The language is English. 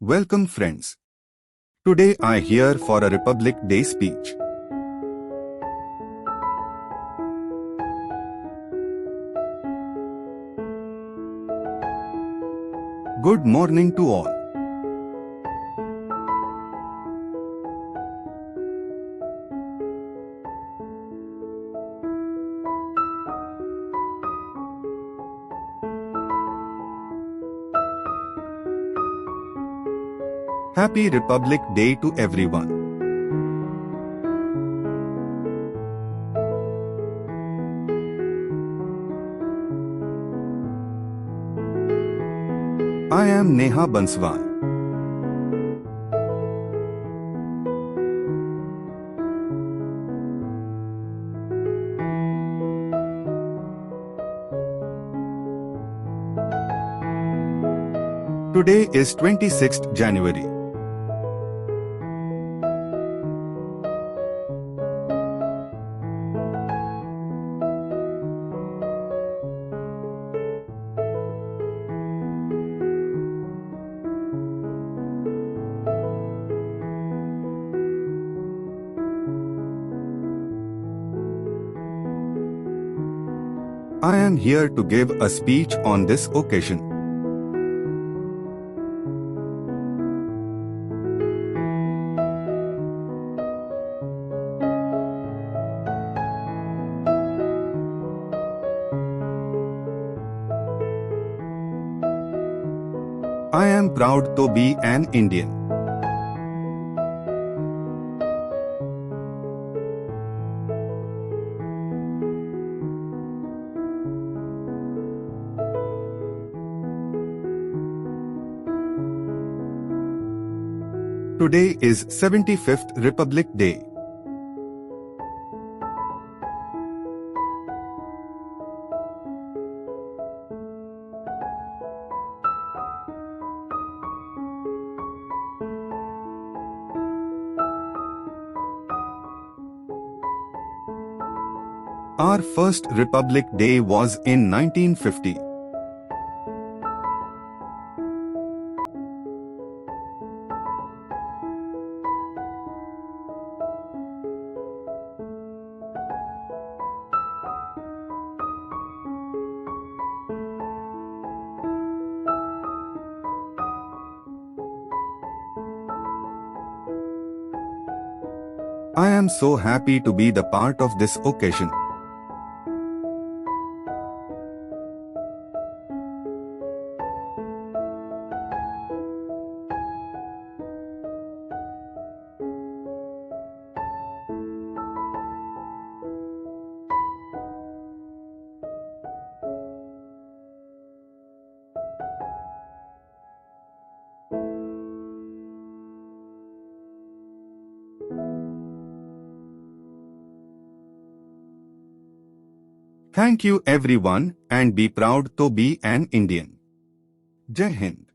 Welcome friends. Today I here for a Republic Day speech. Good morning to all. Happy Republic Day to everyone. I am Neha Banswal. Today is 26th January. I am here to give a speech on this occasion. I am proud to be an Indian. Today is 75th Republic Day. Our first Republic Day was in 1950. I am so happy to be the part of this occasion. Thank you everyone and be proud to be an Indian. Jai Hind.